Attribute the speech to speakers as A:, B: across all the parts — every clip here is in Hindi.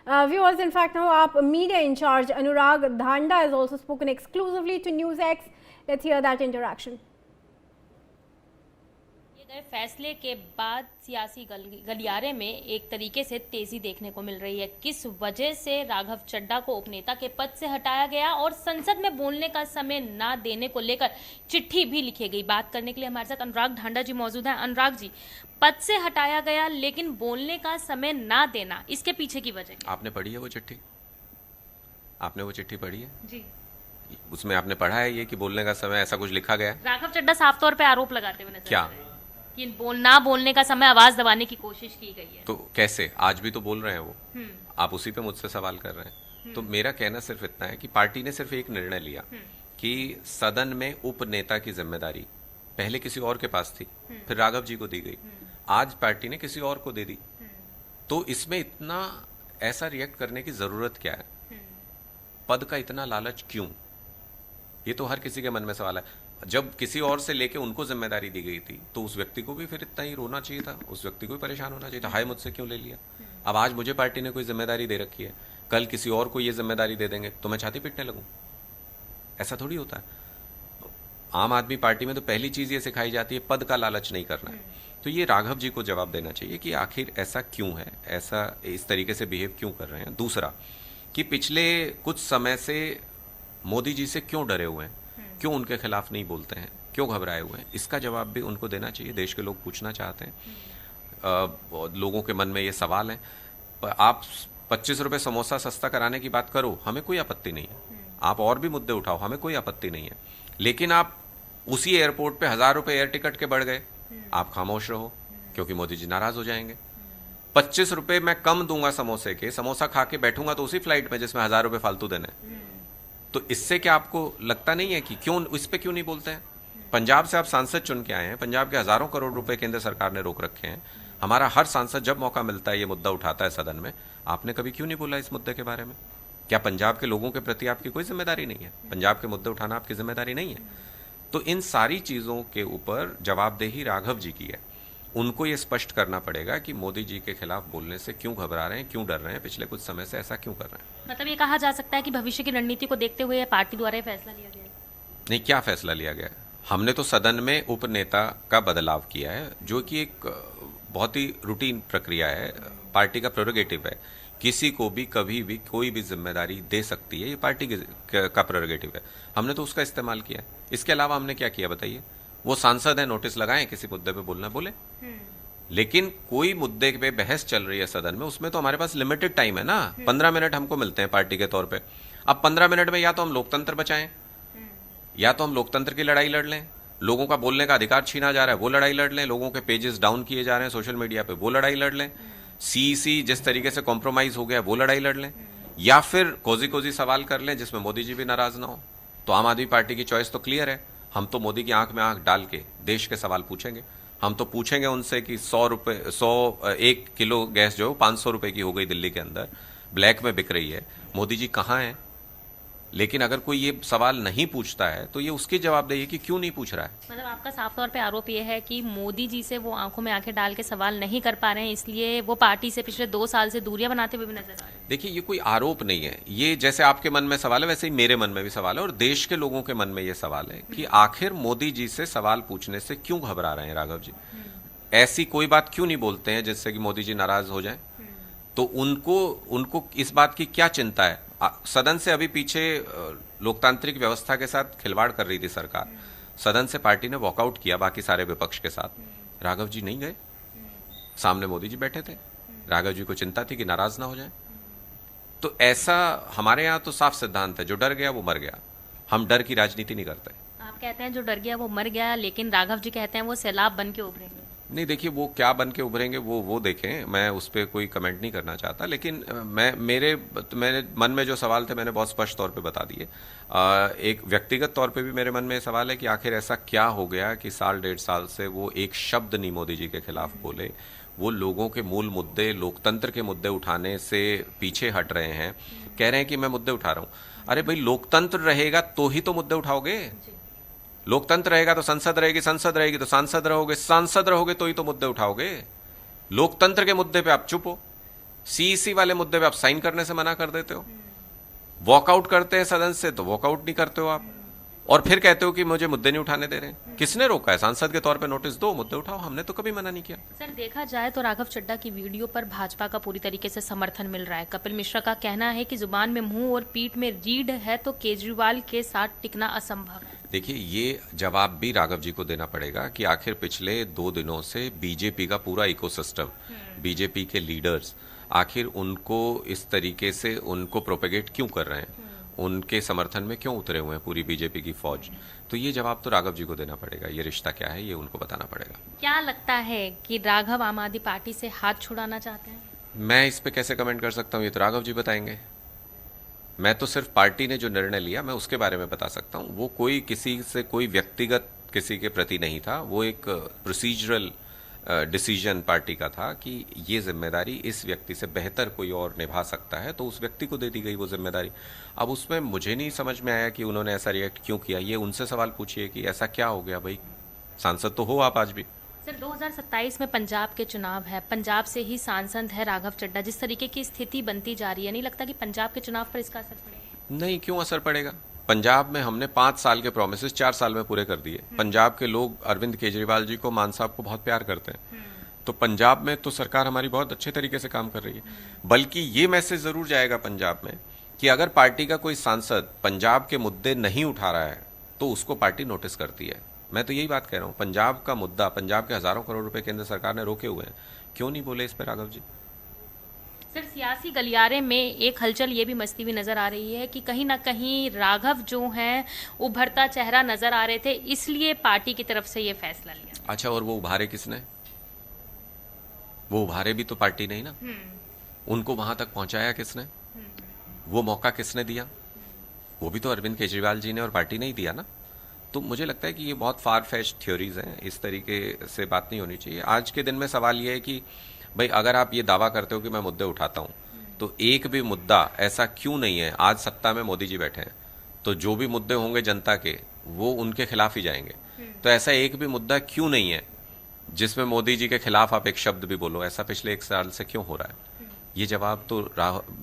A: Viewers, in fact, now our media in charge, Anurag Dhanda, has also spoken exclusively to NewsX. Let's hear that interaction.
B: गए फैसले के बाद सियासी गलियारे में एक तरीके से तेजी देखने को मिल रही है। किस वजह से राघव चड्ढा को उपनेता के पद से हटाया गया और संसद में बोलने का समय ना देने को लेकर चिट्ठी भी लिखी गई। बात करने के लिए हमारे साथ अनुराग ढांडा जी मौजूद हैं। अनुराग जी, पद से हटाया गया लेकिन बोलने का समय ना देना, इसके पीछे की वजह?
C: आपने पढ़ी है वो चिट्ठी? आपने वो चिट्ठी पढ़ी है?
B: जी।
C: उसमें आपने पढ़ा है ये कि बोलने का समय ऐसा कुछ लिखा गया?
B: राघव चड्ढा साफ तौर पे आरोप लगाते हुए नजर
C: क्या?
B: आ रहे हैं कि ना बोलने का समय आवाज दबाने की कोशिश की गई है।
C: तो कैसे? आज भी तो बोल रहे हैं वो। आप उसी पे मुझसे सवाल कर रहे हैं। तो मेरा कहना सिर्फ इतना है कि पार्टी ने सिर्फ एक निर्णय लिया कि सदन में उपनेता की जिम्मेदारी पहले किसी और के पास थी, फिर राघव जी को दी गई, आज पार्टी ने किसी और को दे दी। तो इसमें इतना ऐसा रिएक्ट करने की जरूरत क्या है? पद का इतना लालच क्यों? ये तो हर किसी के मन में सवाल है। जब किसी और से लेके उनको जिम्मेदारी दी गई थी तो उस व्यक्ति को भी फिर इतना ही रोना चाहिए था, उस व्यक्ति को भी परेशान होना चाहिए था, हाय मुझसे क्यों ले लिया। अब आज मुझे पार्टी ने कोई जिम्मेदारी दे रखी है, कल किसी और को ये जिम्मेदारी दे देंगे तो मैं छाती पीटने लगूं? ऐसा थोड़ी होता है। आम आदमी पार्टी में तो पहली चीज ये सिखाई जाती है पद का लालच नहीं करना है। तो ये राघव जी को जवाब देना चाहिए कि आखिर ऐसा क्यों है, ऐसा इस तरीके से बिहेव क्यों कर रहे हैं। दूसरा कि पिछले कुछ समय से मोदी जी से क्यों डरे हुए हैं, क्यों उनके खिलाफ नहीं बोलते हैं, क्यों घबराए हुए हैं, इसका जवाब भी उनको देना चाहिए। देश के लोग पूछना चाहते हैं। लोगों के मन में ये सवाल है। आप 25 रुपए समोसा सस्ता कराने की बात करो, हमें कोई आपत्ति नहीं है। आप और भी मुद्दे उठाओ, हमें कोई आपत्ति नहीं है। लेकिन आप उसी एयरपोर्ट पे 1000 रुपए एयर टिकट के बढ़ गए, आप खामोश रहो क्योंकि मोदी जी नाराज हो जाएंगे। 25 रुपए मैं कम दूंगा समोसे के, समोसा खा के बैठूंगा तो उसी फ्लाइट में जिसमें 1000 रुपए फालतू देने। तो इससे क्या आपको लगता नहीं है कि क्यों इस पे क्यों नहीं बोलते हैं? पंजाब से आप सांसद चुन के आए हैं, पंजाब के हजारों करोड़ रुपए केंद्र सरकार ने रोक रखे हैं। हमारा हर सांसद जब मौका मिलता है ये मुद्दा उठाता है सदन में। आपने कभी क्यों नहीं बोला इस मुद्दे के बारे में? क्या पंजाब के लोगों के प्रति आपकी कोई जिम्मेदारी नहीं है? पंजाब के मुद्दे उठाना आपकी जिम्मेदारी नहीं है? तो इन सारी चीजों के ऊपर जवाबदेही राघव जी की है। उनको ये स्पष्ट करना पड़ेगा कि मोदी जी के खिलाफ बोलने से क्यों घबरा रहे हैं, क्यों डर रहे हैं, पिछले कुछ समय से ऐसा क्यों कर रहे हैं।
B: मतलब ये कहा जा सकता है कि भविष्य की रणनीति को देखते हुए पार्टी द्वारा ये फैसला लिया गया है?
C: नहीं, क्या फैसला लिया गया? हमने तो सदन में उपनेता का बदलाव किया है, जो कि एक बहुत ही रूटीन प्रक्रिया है, पार्टी का प्रेरोगेटिव है। किसी को भी कभी भी कोई भी जिम्मेदारी दे सकती है, ये पार्टी का प्रेरोगेटिव है। हमने तो उसका इस्तेमाल किया। इसके अलावा हमने क्या किया बताइए? वो सांसद है, नोटिस लगाएं, किसी मुद्दे पे बोलना बोले। लेकिन कोई मुद्दे पे बहस चल रही है सदन में, उसमें तो हमारे पास लिमिटेड टाइम है ना। 15 मिनट हमको मिलते हैं पार्टी के तौर पे। अब 15 मिनट में या तो हम लोकतंत्र बचाएं, या तो हम लोकतंत्र की लड़ाई लड़ लें। लोगों का बोलने का अधिकार छीना जा रहा है, वो लड़ाई लड़ लें। लोगों के पेजेस डाउन किए जा रहे हैं सोशल मीडिया पे, वो लड़ाई लड़ लें। सीईसी जिस तरीके से कॉम्प्रोमाइज हो गया, वो लड़ाई लड़ लें। या फिर कोजी सवाल कर लें जिसमें मोदी जी भी नाराज ना हो। तो आम आदमी पार्टी की चॉइस तो क्लियर है। हम तो मोदी की आंख में आंख डाल के देश के सवाल पूछेंगे। हम तो पूछेंगे उनसे कि 1 किलो गैस जो 500 रुपए की हो गई दिल्ली के अंदर, ब्लैक में बिक रही है, मोदी जी कहां हैं? लेकिन अगर कोई ये सवाल नहीं पूछता है तो ये उसकी जवाबदेही है कि क्यों नहीं पूछ रहा है।
B: मतलब आपका साफ तौर पे आरोप ये है कि मोदी जी से वो आंखों में आंखें डाल के सवाल नहीं कर पा रहे हैं, इसलिए वो पार्टी से पिछले 2 साल से दूरियां बनाते हुए भी नजर आ रहे हैं।
C: देखिए, ये कोई आरोप नहीं है। ये जैसे आपके मन में सवाल है वैसे ही मेरे मन में भी सवाल है, और देश के लोगों के मन में ये सवाल है कि आखिर मोदी जी से सवाल पूछने से क्यों घबरा रहे हैं राघव जी? ऐसी कोई बात क्यों नहीं बोलते हैं जिससे कि मोदी जी नाराज हो जाएं? तो उनको इस बात की क्या चिंता है? सदन से अभी पीछे लोकतांत्रिक व्यवस्था के साथ खिलवाड़ कर रही थी सरकार। सदन से पार्टी ने वॉकआउट किया बाकी सारे विपक्ष के साथ। राघव जी नहीं गए, सामने मोदी जी बैठे थे। राघव जी को चिंता थी कि नाराज ना हो जाए। तो ऐसा हमारे यहाँ तो साफ सिद्धांत है, जो डर गया वो मर गया। हम डर की राजनीति नहीं करते।
B: आप कहते हैं जो डर गया वो मर गया, लेकिन राघव जी कहते हैं वो सैलाब बन के उभरेंगे।
C: नहीं, देखिए, वो क्या बन के उभरेंगे वो देखें, मैं उस पर कोई कमेंट नहीं करना चाहता। लेकिन मेरे मन में जो सवाल थे मैंने बहुत स्पष्ट तौर पे बता दिए। एक व्यक्तिगत तौर पे भी मेरे मन में सवाल है कि आखिर ऐसा क्या हो गया कि 1.5 साल से वो एक शब्द नहीं मोदी जी के खिलाफ बोले। वो लोगों के मूल मुद्दे, लोकतंत्र के मुद्दे उठाने से पीछे हट रहे हैं। कह रहे हैं कि मैं मुद्दे उठा रहा हूं। अरे भाई, लोकतंत्र रहेगा तो ही तो मुद्दे उठाओगे। लोकतंत्र रहेगा तो संसद रहेगी, संसद रहेगी तो सांसद रहोगे, सांसद रहोगे तो ही तो मुद्दे उठाओगे। लोकतंत्र के मुद्दे पे आप चुप हो, सीईसी वाले मुद्दे पे आप साइन करने से मना कर देते हो, वॉकआउट करते हैं सदन से तो वॉकआउट नहीं करते हो आप, और फिर कहते हो कि मुझे मुद्दे नहीं उठाने दे रहे। किसने रोका है? सांसद के तौर पे नोटिस दो, मुद्दे उठाओ, हमने तो कभी मना नहीं किया।
B: सर देखा जाए तो राघव चड्ढा की वीडियो पर भाजपा का पूरी तरीके से समर्थन मिल रहा है। कपिल मिश्रा का कहना है कि जुबान में मुंह और पीठ में रीढ़ है तो केजरीवाल के साथ टिकना असंभव है।
C: देखिए, ये जवाब भी राघव जी को देना पड़ेगा कि आखिर पिछले 2 दिनों से बीजेपी का पूरा इकोसिस्टम, बीजेपी के लीडर्स आखिर उनको इस तरीके से उनको प्रोपेगेट क्यों कर रहे हैं, उनके समर्थन में क्यों उतरे हुए हैं पूरी बीजेपी की फौज। तो ये जवाब तो राघव जी को देना पड़ेगा, ये रिश्ता क्या है ये उनको बताना पड़ेगा।
B: क्या लगता है कि राघव आम आदमी पार्टी से हाथ छुड़ाना चाहते हैं?
C: मैं इस पे कैसे कमेंट कर सकता हूँ, ये तो राघव जी बताएंगे। मैं तो सिर्फ पार्टी ने जो निर्णय लिया मैं उसके बारे में बता सकता हूँ। वो कोई किसी से कोई व्यक्तिगत किसी के प्रति नहीं था, वो एक प्रोसीजरल डिसीजन पार्टी का था कि ये जिम्मेदारी इस व्यक्ति से बेहतर कोई और निभा सकता है, तो उस व्यक्ति को दे दी गई वो जिम्मेदारी। अब उसमें मुझे नहीं समझ में आया कि उन्होंने ऐसा रिएक्ट क्यों किया। ये उनसे सवाल पूछिए कि ऐसा क्या हो गया। भाई सांसद तो हो आप आज भी।
B: सर 2027 में पंजाब के चुनाव है, पंजाब से ही सांसद है राघव चड्ढा। जिस तरीके की स्थिति बनती जा रही है, नहीं लगता कि पंजाब के चुनाव पर इसका असर पड़ेगा?
C: नहीं, क्यों असर पड़ेगा। पंजाब में हमने 5 साल के प्रोमिस 4 साल में पूरे कर दिए। पंजाब के लोग अरविंद केजरीवाल जी को, मान साहब को बहुत प्यार करते हैं, तो पंजाब में तो सरकार हमारी बहुत अच्छे तरीके से काम कर रही है। बल्कि ये मैसेज जरूर जाएगा पंजाब में कि अगर पार्टी का कोई सांसद पंजाब के मुद्दे नहीं उठा रहा है तो उसको पार्टी नोटिस करती है। मैं तो यही बात कह रहा हूं, पंजाब का मुद्दा, पंजाब के हजारों करोड़ रुपए केंद्र सरकार ने रोके हुए हैं, क्यों नहीं बोले इस पर राघव जी।
B: सर सियासी गलियारे में एक हलचल ये भी मचती हुई नजर आ रही है कि कहीं ना कहीं राघव जो हैं उभरता चेहरा नजर आ रहे थे, इसलिए पार्टी की तरफ से ये फैसला लिया।
C: अच्छा, और वो उभारे किसने? वो उभारे भी तो पार्टी नहीं ना। उनको वहां तक पहुंचाया किसने? वो मौका किसने दिया? वो भी तो अरविंद केजरीवाल जी ने और पार्टी ने ही दिया ना। तो मुझे लगता है कि ये बहुत फार फेच्ड थ्योरीज हैं, इस तरीके से बात नहीं होनी चाहिए। आज के दिन में सवाल ये है कि भाई अगर आप ये दावा करते हो कि मैं मुद्दे उठाता हूं, तो एक भी मुद्दा ऐसा क्यों नहीं है, आज सत्ता में मोदी जी बैठे हैं तो जो भी मुद्दे होंगे जनता के वो उनके खिलाफ ही जाएंगे। तो ऐसा एक भी मुद्दा क्यों नहीं है जिसमें मोदी जी के खिलाफ आप एक शब्द भी बोलो? ऐसा पिछले 1 साल से क्यों हो रहा है? ये जवाब तो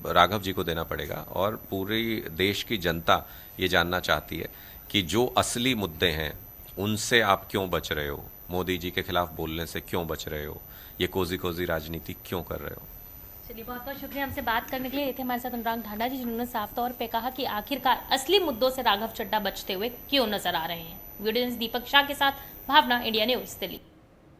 C: राघव जी को देना पड़ेगा। और पूरी देश की जनता ये जानना चाहती है कि जो असली मुद्दे हैं उनसे आप क्यों बच रहे हो, मोदी जी के खिलाफ बोलने से क्यों बच रहे हो, ये कोजी कोजी राजनीति क्यों कर रहे हो।
B: चलिए बहुत बहुत शुक्रिया हमसे बात करने के लिए। ये थे हमारे साथ अनुराग ढांडा जी, जिन्होंने साफ तौर पे कहा कि आखिरकार असली मुद्दों से राघव चड्ढा बचते हुए क्यों नजर आ रहे हैं। वीडियो दीपक शाह के साथ भावना, इंडिया न्यूज दिल्ली।